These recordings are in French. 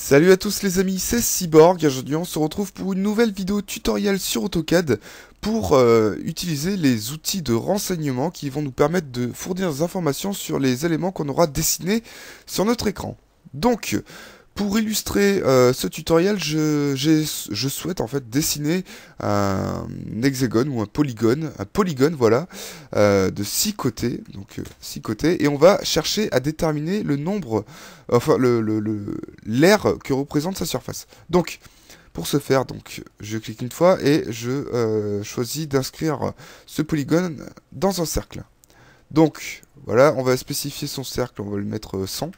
Salut à tous les amis, c'est Cyborg. Aujourd'hui on se retrouve pour une nouvelle vidéo tutoriel sur AutoCAD pour utiliser les outils de renseignement qui vont nous permettre de fournir des informations sur les éléments qu'on aura dessinés sur notre écran. Donc, pour illustrer ce tutoriel, je souhaite en fait dessiner un hexagone ou un polygone voilà, de 6 côtés, donc 6 côtés, et on va chercher à déterminer le nombre, enfin l'air que représente sa surface. Donc, pour ce faire, donc je clique une fois et je choisis d'inscrire ce polygone dans un cercle. Donc, voilà, on va spécifier son cercle, on va le mettre 100.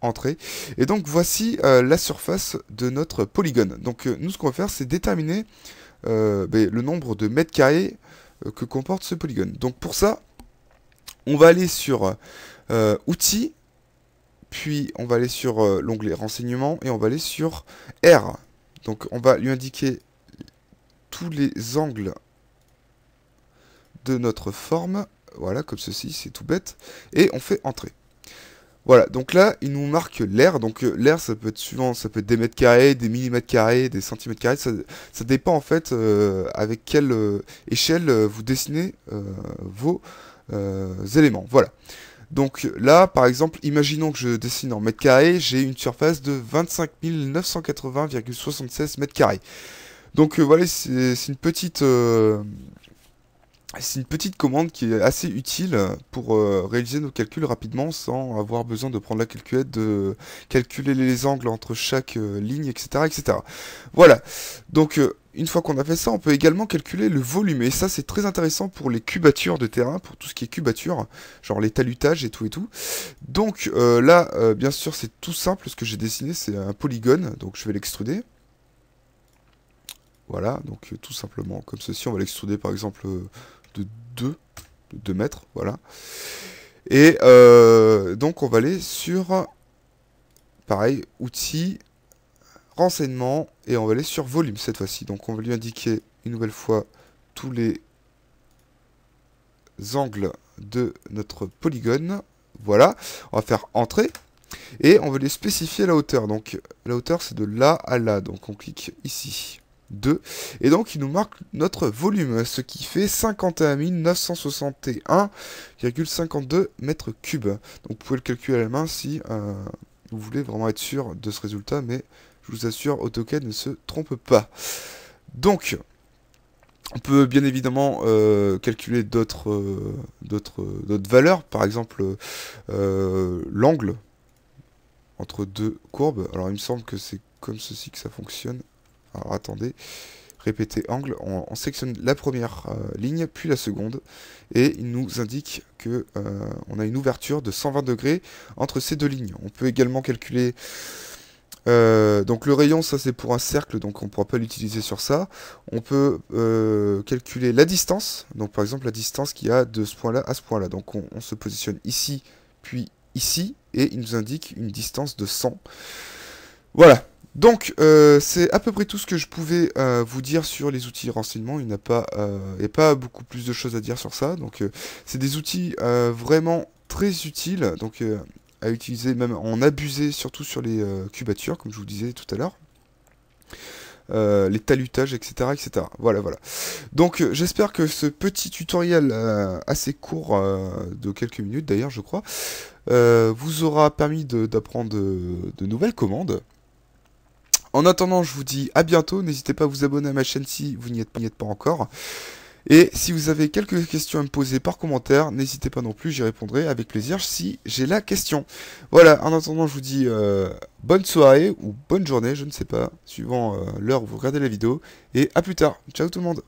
Entrée. Et donc voici la surface de notre polygone. Donc nous ce qu'on va faire c'est déterminer le nombre de mètres carrés que comporte ce polygone. Donc pour ça on va aller sur outils, puis on va aller sur l'onglet renseignements et on va aller sur R. Donc on va lui indiquer tous les angles de notre forme, voilà comme ceci, c'est tout bête, et on fait entrer. Voilà, donc là, il nous marque l'air. Donc l'air, ça peut être suivant, ça peut être des mètres carrés, des millimètres carrés, des centimètres carrés. Ça dépend en fait avec quelle échelle vous dessinez vos éléments. Voilà. Donc là, par exemple, imaginons que je dessine en mètres carrés, j'ai une surface de 25 980,76 mètres carrés. Donc voilà, c'est une petite... c'est une petite commande qui est assez utile pour réaliser nos calculs rapidement sans avoir besoin de prendre la calculette, de calculer les angles entre chaque ligne, etc., etc. Voilà. Donc, une fois qu'on a fait ça, on peut également calculer le volume. Et ça, c'est très intéressant pour les cubatures de terrain, pour tout ce qui est cubature, genre les talutages et tout et tout. Donc, là, bien sûr, c'est tout simple. Ce que j'ai dessiné, c'est un polygone. Donc, je vais l'extruder. Voilà, donc tout simplement comme ceci. On va l'extruder, par exemple... de 2 mètres, voilà. Et donc on va aller sur, pareil, outils, renseignements, et on va aller sur volume cette fois-ci. Donc on va lui indiquer une nouvelle fois tous les angles de notre polygone. Voilà, on va faire entrer. Et on va les spécifier la hauteur. Donc la hauteur c'est de là à là. Donc on clique ici. 2. Et donc il nous marque notre volume, ce qui fait 51 961,52 mètres cubes. Donc vous pouvez le calculer à la main si vous voulez vraiment être sûr de ce résultat, mais je vous assure, AutoCAD ne se trompe pas. Donc, on peut bien évidemment calculer d'autres valeurs, par exemple l'angle entre deux courbes. Alors il me semble que c'est comme ceci que ça fonctionne. Alors attendez, répéter angle, on sélectionne la première ligne, puis la seconde, et il nous indique que on a une ouverture de 120 degrés entre ces deux lignes. On peut également calculer, donc le rayon, ça c'est pour un cercle, donc on ne pourra pas l'utiliser sur ça. On peut calculer la distance, donc par exemple la distance qu'il y a de ce point-là à ce point-là. Donc on se positionne ici, puis ici, et il nous indique une distance de 100. Voilà. Donc, c'est à peu près tout ce que je pouvais vous dire sur les outils renseignement. Il n'y a pas beaucoup plus de choses à dire sur ça. Donc, c'est des outils vraiment très utiles, donc à utiliser, même en abuser, surtout sur les cubatures, comme je vous disais tout à l'heure. Les talutages, etc., etc. Voilà, voilà. Donc, j'espère que ce petit tutoriel assez court, de quelques minutes d'ailleurs, je crois, vous aura permis d'apprendre de nouvelles commandes. En attendant, je vous dis à bientôt. N'hésitez pas à vous abonner à ma chaîne si vous n'y êtes pas encore. Et si vous avez quelques questions à me poser par commentaire, n'hésitez pas non plus, j'y répondrai avec plaisir si j'ai la question. Voilà, en attendant, je vous dis bonne soirée ou bonne journée, je ne sais pas, suivant l'heure où vous regardez la vidéo. Et à plus tard. Ciao tout le monde.